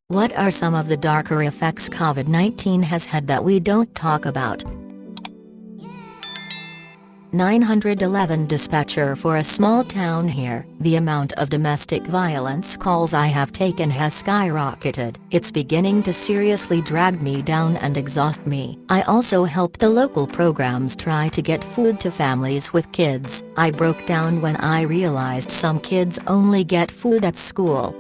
What are some of the darker effects COVID-19 has had that we don't talk about? 911 dispatcher for a small town here. The amount of domestic violence calls I have taken has skyrocketed. It's beginning to seriously drag me down and exhaust me. I also help the local programs try to get food to families with kids. I broke down when I realized some kids only get food at school.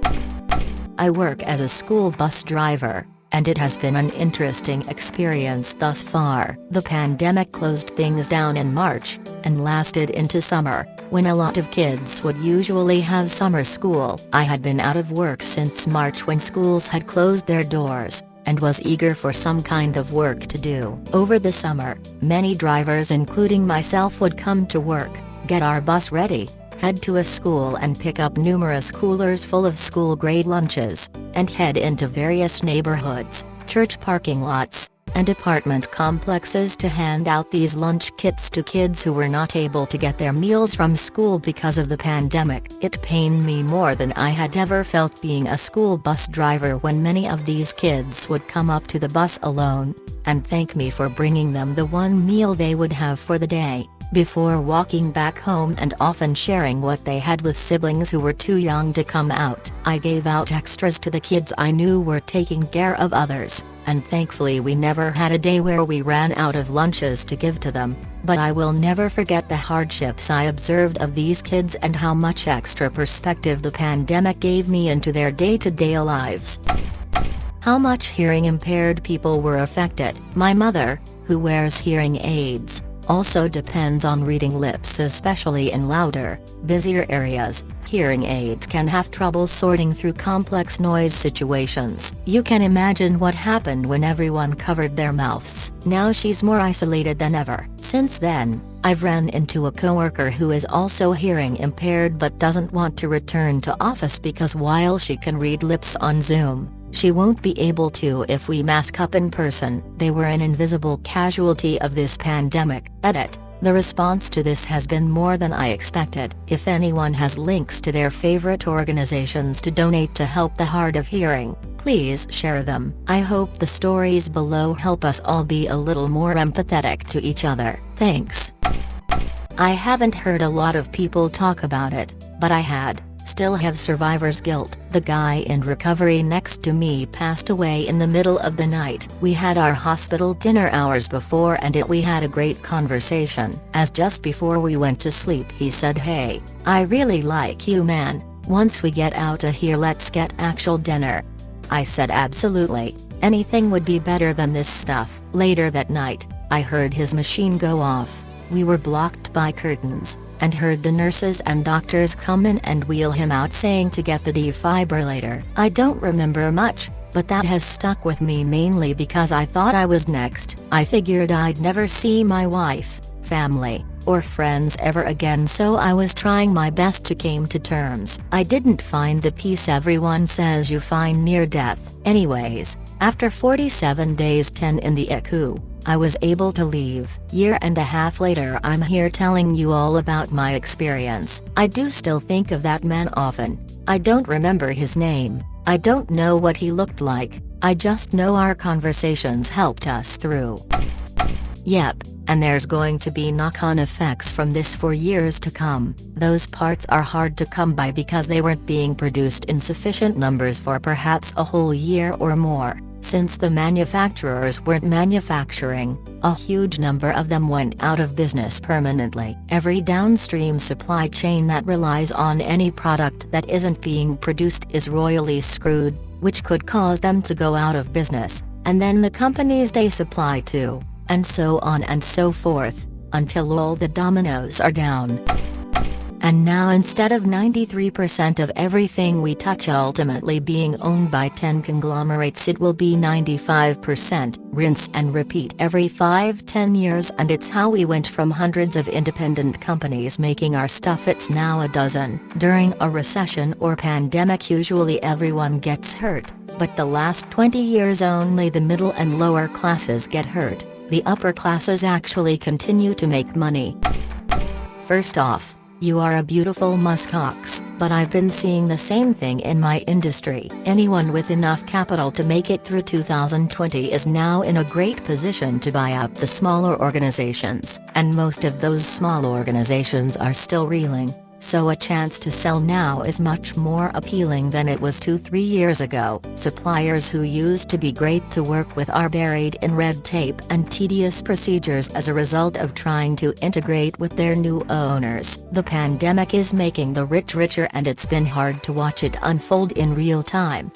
I work as a school bus driver, and it has been an interesting experience thus far. The pandemic closed things down in March, and lasted into summer, when a lot of kids would usually have summer school. I had been out of work since March when schools had closed their doors, and was eager for some kind of work to do. Over the summer, many drivers including myself would come to work, get our bus ready, head to a school and pick up numerous coolers full of school-grade lunches, and head into various neighborhoods, church parking lots, and apartment complexes to hand out these lunch kits to kids who were not able to get their meals from school because of the pandemic. It pained me more than I had ever felt being a school bus driver when many of these kids would come up to the bus alone, and thank me for bringing them the one meal they would have for the day, before walking back home and often sharing what they had with siblings who were too young to come out. I gave out extras to the kids I knew were taking care of others, and thankfully we never had a day where we ran out of lunches to give to them, but I will never forget the hardships I observed of these kids and how much extra perspective the pandemic gave me into their day-to-day lives. How much hearing impaired people were affected. My mother, who wears hearing aids, also depends on reading lips, especially in louder, busier areas. Hearing aids can have trouble sorting through complex noise situations. You can imagine what happened when everyone covered their mouths. Now she's more isolated than ever. Since then, I've ran into a coworker who is also hearing impaired but doesn't want to return to office because while she can read lips on Zoom, she won't be able to if we mask up in person. They were an invisible casualty of this pandemic. Edit. The response to this has been more than I expected. If anyone has links to their favorite organizations to donate to help the hard of hearing, please share them. I hope the stories below help us all be a little more empathetic to each other. Thanks. I haven't heard a lot of people talk about it, but I still have survivor's guilt. The guy in recovery next to me passed away in the middle of the night. We had our hospital dinner hours before and we had a great conversation. As just before we went to sleep he said, "Hey, I really like you, man. Once we get out of here let's get actual dinner." I said absolutely, anything would be better than this stuff. Later that night, I heard his machine go off. We were blocked by curtains, and heard the nurses and doctors come in and wheel him out saying to get the defibrillator. I don't remember much, but that has stuck with me mainly because I thought I was next. I figured I'd never see my wife, family, or friends ever again, so I was trying my best to come to terms. I didn't find the peace everyone says you find near death. Anyways, after 47 days 10 in the ICU, I was able to leave. Year and a half later I'm here telling you all about my experience. I do still think of that man often. I don't remember his name, I don't know what he looked like, I just know our conversations helped us through. Yep, and there's going to be knock-on effects from this for years to come. Those parts are hard to come by because they weren't being produced in sufficient numbers for perhaps a whole year or more. Since the manufacturers weren't manufacturing, a huge number of them went out of business permanently. Every downstream supply chain that relies on any product that isn't being produced is royally screwed, which could cause them to go out of business, and then the companies they supply to, and so on and so forth, until all the dominoes are down. And now instead of 93% of everything we touch ultimately being owned by 10 conglomerates, it will be 95%. Rinse and repeat every 5-10 years, and it's how we went from hundreds of independent companies making our stuff it's now a dozen. During a recession or pandemic usually everyone gets hurt, but the last 20 years only the middle and lower classes get hurt. The upper classes actually continue to make money. First off, You are a beautiful muskox, but I've been seeing the same thing in my industry. Anyone with enough capital to make it through 2020 is now in a great position to buy up the smaller organizations, and most of those small organizations are still reeling. So a chance to sell now is much more appealing than it was 2-3 years ago. Suppliers who used to be great to work with are buried in red tape and tedious procedures as a result of trying to integrate with their new owners. The pandemic is making the rich richer, and it's been hard to watch it unfold in real time.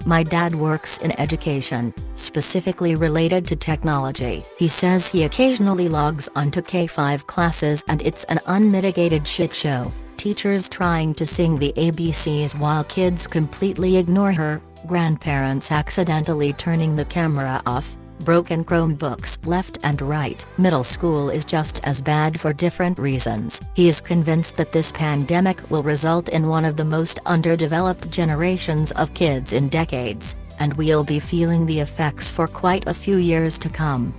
My dad works in education, specifically related to technology. He says he occasionally logs onto K-5 classes and it's an unmitigated shit show. Teachers trying to sing the ABCs while kids completely ignore her, grandparents accidentally turning the camera off, broken Chromebooks left and right. Middle school is just as bad for different reasons. He is convinced that this pandemic will result in one of the most underdeveloped generations of kids in decades, and we'll be feeling the effects for quite a few years to come.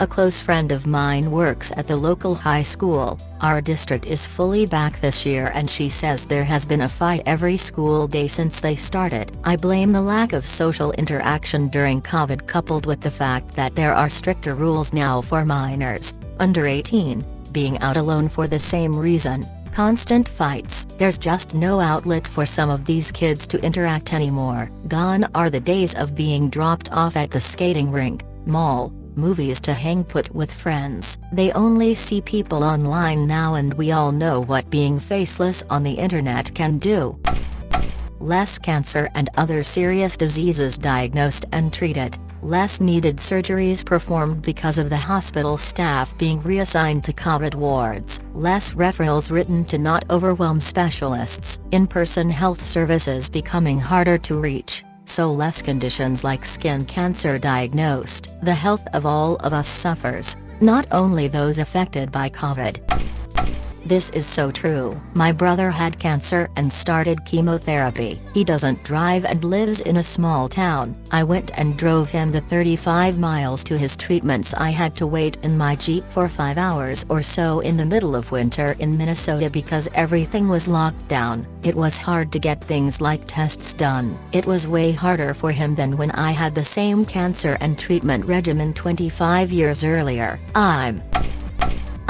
A close friend of mine works at the local high school. Our district is fully back this year, and she says there has been a fight every school day since they started. I blame the lack of social interaction during COVID, coupled with the fact that there are stricter rules now for minors, under 18, being out alone for the same reason. Constant fights. There's just no outlet for some of these kids to interact anymore. Gone are the days of being dropped off at the skating rink, mall, movies to hang put with friends. They only see people online now, and we all know what being faceless on the internet can do. Less cancer and other serious diseases diagnosed and treated. Less needed surgeries performed because of the hospital staff being reassigned to COVID wards. Less referrals written to not overwhelm specialists. In-person health services becoming harder to reach, so less conditions like skin cancer diagnosed. The health of all of us suffers, not only those affected by COVID. This is so true. My brother had cancer and started chemotherapy. He doesn't drive and lives in a small town. I went and drove him the 35 miles to his treatments. I had to wait in my Jeep for 5 hours or so in the middle of winter in Minnesota because everything was locked down. It was hard to get things like tests done. It was way harder for him than when I had the same cancer and treatment regimen 25 years earlier.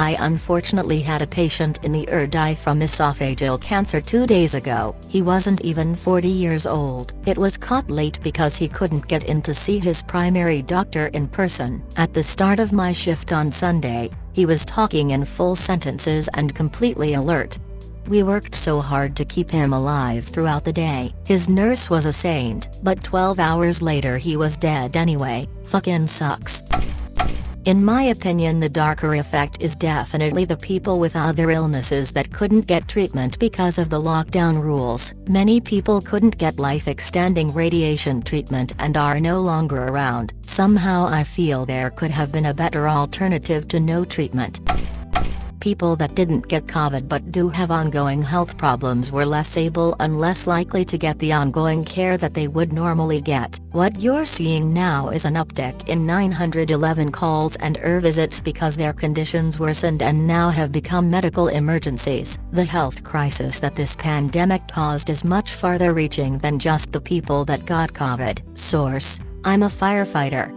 I unfortunately had a patient in the ER die from esophageal cancer 2 days ago. He wasn't even 40 years old. It was caught late because he couldn't get in to see his primary doctor in person. At the start of my shift on Sunday, he was talking in full sentences and completely alert. We worked so hard to keep him alive throughout the day. His nurse was a saint, but 12 hours later he was dead anyway. Fucking sucks. In my opinion, the darker effect is definitely the people with other illnesses that couldn't get treatment because of the lockdown rules. Many people couldn't get life-extending radiation treatment and are no longer around. Somehow I feel there could have been a better alternative to no treatment. People that didn't get COVID but do have ongoing health problems were less able and less likely to get the ongoing care that they would normally get. What you're seeing now is an uptick in 911 calls and visits because their conditions worsened and now have become medical emergencies. The health crisis that this pandemic caused is much farther reaching than just the people that got COVID. Source: I'm a firefighter.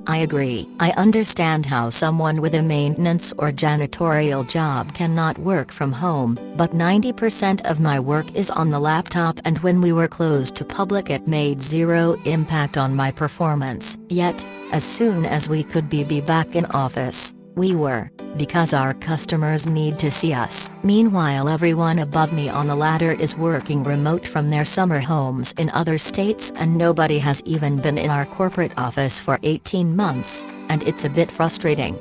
I agree. I understand how someone with a maintenance or janitorial job cannot work from home, but 90% of my work is on the laptop, and when we were closed to public it made zero impact on my performance. Yet, as soon as we could be back in office, we were, because our customers need to see us. Meanwhile, everyone above me on the ladder is working remote from their summer homes in other states, and nobody has even been in our corporate office for 18 months, and it's a bit frustrating.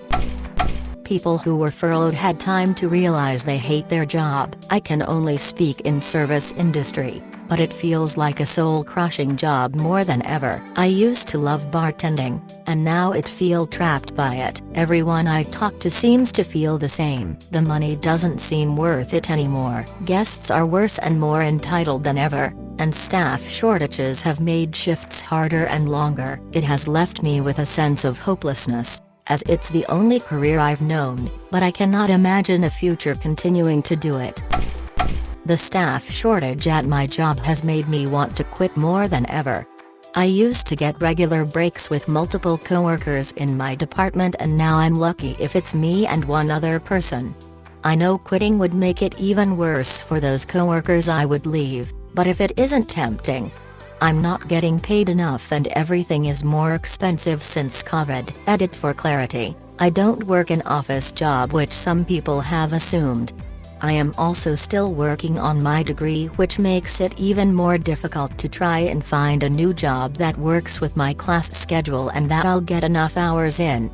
People who were furloughed had time to realize they hate their job. I can only speak in service industry, but it feels like a soul-crushing job more than ever. I used to love bartending, and now it feel trapped by it. Everyone I talk to seems to feel the same. The money doesn't seem worth it anymore. Guests are worse and more entitled than ever, and staff shortages have made shifts harder and longer. It has left me with a sense of hopelessness, as it's the only career I've known, but I cannot imagine a future continuing to do it. The staff shortage at my job has made me want to quit more than ever. I used to get regular breaks with multiple coworkers in my department, and now I'm lucky if it's me and one other person. I know quitting would make it even worse for those coworkers I would leave, but if it isn't tempting. I'm not getting paid enough and everything is more expensive since COVID. Edit for clarity, I don't work an office job which some people have assumed. I am also still working on my degree, which makes it even more difficult to try and find a new job that works with my class schedule and that I'll get enough hours in.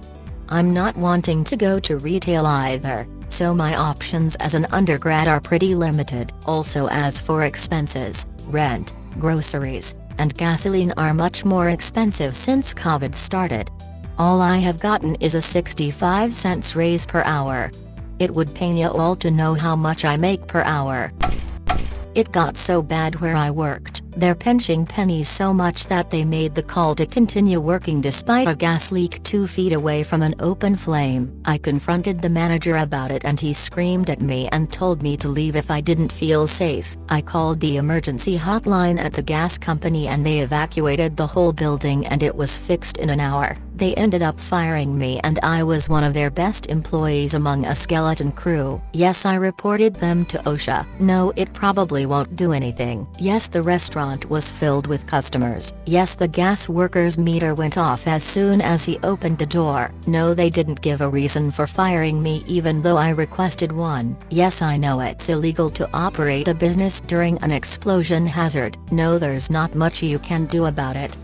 I'm not wanting to go to retail either, so my options as an undergrad are pretty limited. Also, as for expenses, rent, groceries, and gasoline are much more expensive since COVID started. All I have gotten is a 65-cent raise per hour. It would pain you all to know how much I make per hour. It got so bad where I worked, they're pinching pennies so much that they made the call to continue working despite a gas leak 2 feet away from an open flame. I confronted the manager about it and he screamed at me and told me to leave if I didn't feel safe. I called the emergency hotline at the gas company and they evacuated the whole building and it was fixed in an hour. They ended up firing me and I was one of their best employees among a skeleton crew. Yes, I reported them to OSHA. No, it probably won't do anything. Yes, the restaurant was filled with customers. Yes, the gas worker's meter went off as soon as he opened the door. No, they didn't give a reason for firing me even though I requested one. Yes, I know it's illegal to operate a business during an explosion hazard. No, there's not much you can do about it.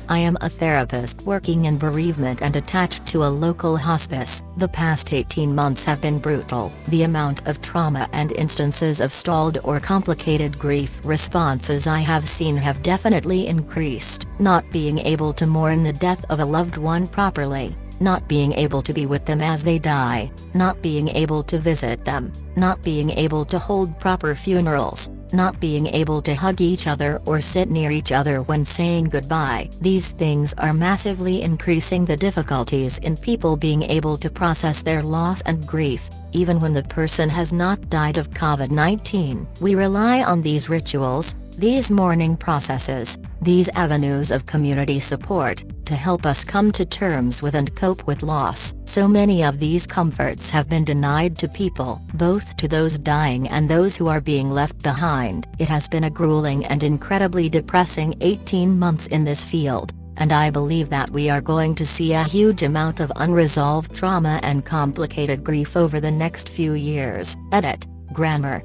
I am a therapist working in bereavement and attached to a local hospice. The past 18 months have been brutal. The amount of trauma and instances of stalled or complicated grief responses I have seen have definitely increased. Not being able to mourn the death of a loved one properly, not being able to be with them as they die, not being able to visit them, not being able to hold proper funerals, not being able to hug each other or sit near each other when saying goodbye. These things are massively increasing the difficulties in people being able to process their loss and grief, even when the person has not died of COVID-19. We rely on these rituals, these mourning processes, these avenues of community support, to help us come to terms with and cope with loss. So many of these comforts have been denied to people, both to those dying and those who are being left behind. It has been a grueling and incredibly depressing 18 months in this field, and I believe that we are going to see a huge amount of unresolved trauma and complicated grief over the next few years. Edit, grammar.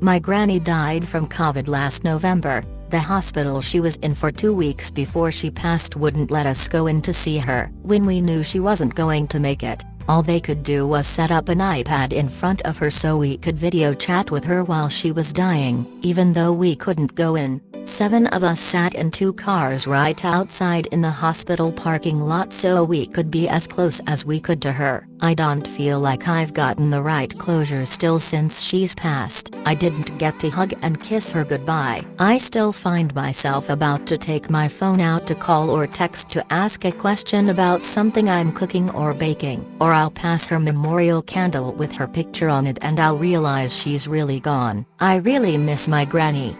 My granny died from COVID last November. The hospital she was in for 2 weeks before she passed wouldn't let us go in to see her. When we knew she wasn't going to make it, all they could do was set up an iPad in front of her so we could video chat with her while she was dying. Even though we couldn't go in, 7 of us sat in 2 cars right outside in the hospital parking lot so we could be as close as we could to her. I don't feel like I've gotten the right closure still since she's passed. I didn't get to hug and kiss her goodbye. I still find myself about to take my phone out to call or text to ask a question about something I'm cooking or baking. Or I'll pass her memorial candle with her picture on it and I'll realize she's really gone. I really miss my granny.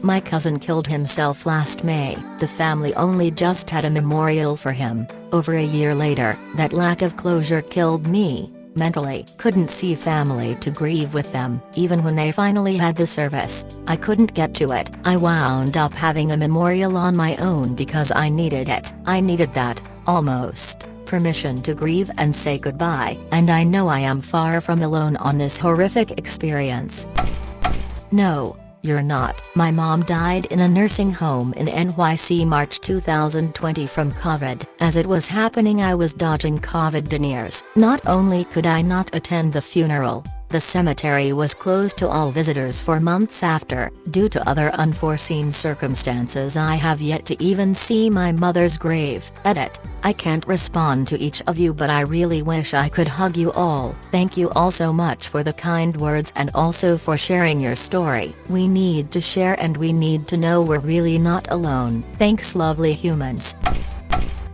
My cousin killed himself last May. The family only just had a memorial for him. Over a year later, that lack of closure killed me, mentally. Couldn't see family to grieve with them. Even when they finally had the service, I couldn't get to it. I wound up having a memorial on my own because I needed it. I needed that, almost, permission to grieve and say goodbye. And I know I am far from alone on this horrific experience. No. You're not. My mom died in a nursing home in NYC March 2020 from COVID. As it was happening, I was dodging COVID deniers. Not only could I not attend the funeral, the cemetery was closed to all visitors for months after. Due to other unforeseen circumstances, I have yet to even see my mother's grave. Edit. I can't respond to each of you, but I really wish I could hug you all. Thank you all so much for the kind words and also for sharing your story. We need to share and we need to know we're really not alone. Thanks, lovely humans.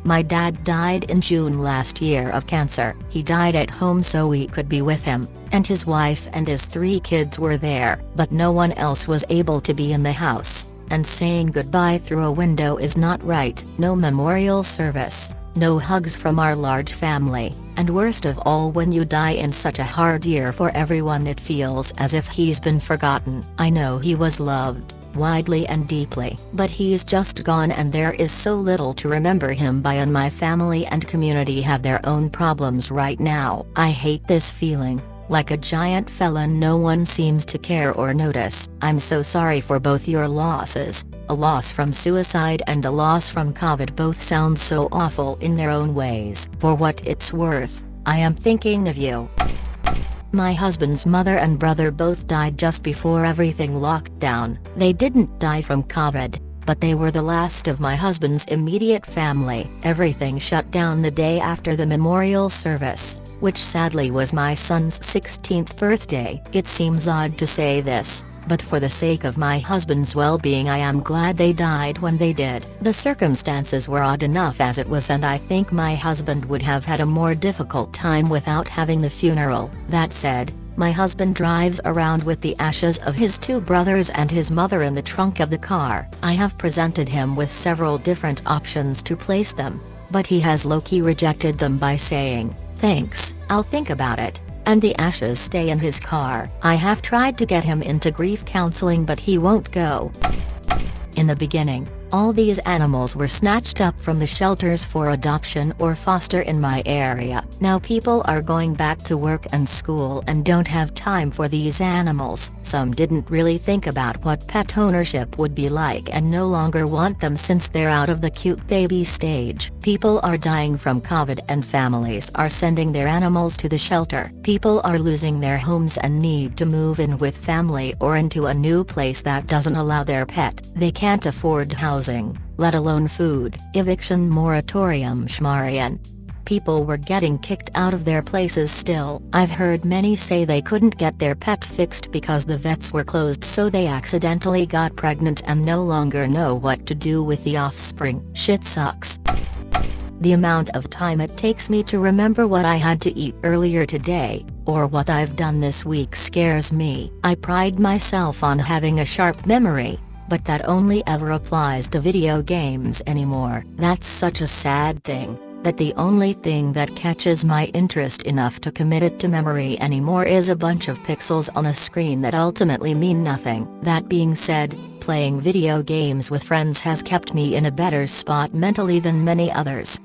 My dad died in June last year of cancer. He died at home so we could be with him, and his wife and his 3 kids were there, but no one else was able to be in the house, and saying goodbye through a window is not right. No memorial service, no hugs from our large family, and worst of all, when you die in such a hard year for everyone, it feels as if he's been forgotten. I know he was loved widely and deeply, but he's just gone and there is so little to remember him by, and my family and community have their own problems right now. I hate this feeling, like a giant felon no one seems to care or notice. I'm so sorry for both your losses, a loss from suicide and a loss from COVID. Both sound so awful in their own ways. For what it's worth, I am thinking of you. My husband's mother and brother both died just before everything locked down. They didn't die from COVID, but they were the last of my husband's immediate family. Everything shut down the day after the memorial service, which sadly was my son's 16th birthday. It seems odd to say this, but for the sake of my husband's well-being, I am glad they died when they did. The circumstances were odd enough as it was, and I think my husband would have had a more difficult time without having the funeral. That said, my husband drives around with the ashes of his 2 brothers and his mother in the trunk of the car. I have presented him with several different options to place them, but he has low-key rejected them by saying, "Thanks, I'll think about it," and the ashes stay in his car. I have tried to get him into grief counseling, but he won't go. In the beginning, all these animals were snatched up from the shelters for adoption or foster in my area. Now people are going back to work and school and don't have time for these animals. Some didn't really think about what pet ownership would be like and no longer want them since they're out of the cute baby stage. People are dying from COVID and families are sending their animals to the shelter. People are losing their homes and need to move in with family or into a new place that doesn't allow their pet. They can't afford housing, let alone food. Eviction moratorium schmarian. People were getting kicked out of their places still. I've heard many say they couldn't get their pet fixed because the vets were closed, so they accidentally got pregnant and no longer know what to do with the offspring. Shit sucks. The amount of time it takes me to remember what I had to eat earlier today, or what I've done this week, scares me. I pride myself on having a sharp memory, but that only ever applies to video games anymore. That's such a sad thing, that the only thing that catches my interest enough to commit it to memory anymore is a bunch of pixels on a screen that ultimately mean nothing. That being said, playing video games with friends has kept me in a better spot mentally than many others.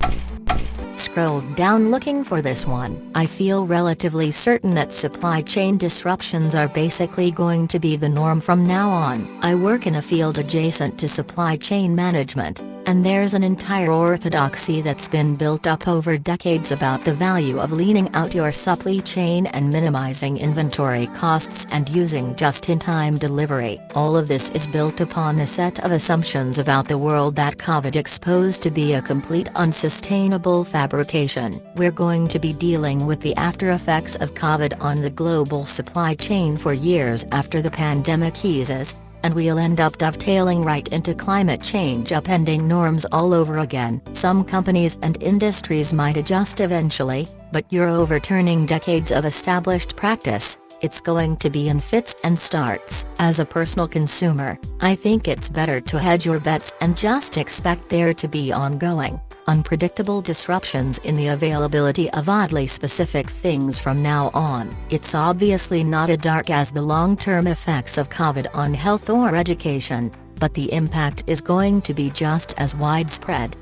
Scrolled down looking for this one. I feel relatively certain that supply chain disruptions are basically going to be the norm from now on. I work in a field adjacent to supply chain management, and there's an entire orthodoxy that's been built up over decades about the value of leaning out your supply chain and minimizing inventory costs and using just-in-time delivery. All of this is built upon a set of assumptions about the world that COVID exposed to be a complete unsustainable fabrication. We're going to be dealing with the after effects of COVID on the global supply chain for years after the pandemic eases, and we'll end up dovetailing right into climate change upending norms all over again. Some companies and industries might adjust eventually, but you're overturning decades of established practice. It's going to be in fits and starts. As a personal consumer, I think it's better to hedge your bets and just expect there to be ongoing, unpredictable disruptions in the availability of oddly specific things from now on. It's obviously not as dark as the long-term effects of COVID on health or education, but the impact is going to be just as widespread.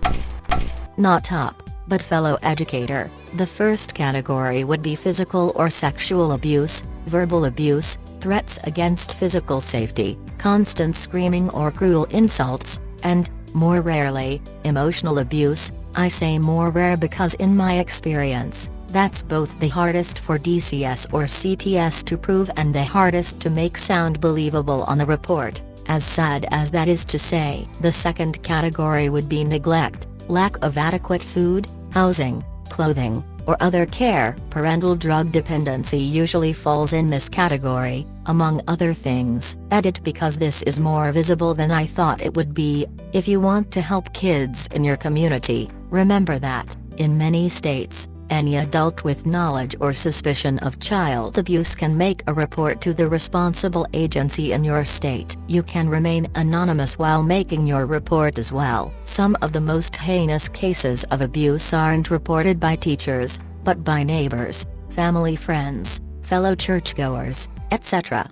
Not top, but fellow educator, the first category would be physical or sexual abuse, verbal abuse, threats against physical safety, constant screaming or cruel insults, and, more rarely, emotional abuse. I say more rare because in my experience, that's both the hardest for DCS or CPS to prove and the hardest to make sound believable on a report. As sad as that is to say, the second category would be neglect, lack of adequate food, housing, clothing, or other care. Parental drug dependency usually falls in this category, among other things. Edit because this is more visible than I thought it would be. If you want to help kids in your community, Remember that, in many states, any adult with knowledge or suspicion of child abuse can make a report to the responsible agency in your state. You can remain anonymous while making your report as well. Some of the most heinous cases of abuse aren't reported by teachers, but by neighbors, family friends, fellow churchgoers, etc.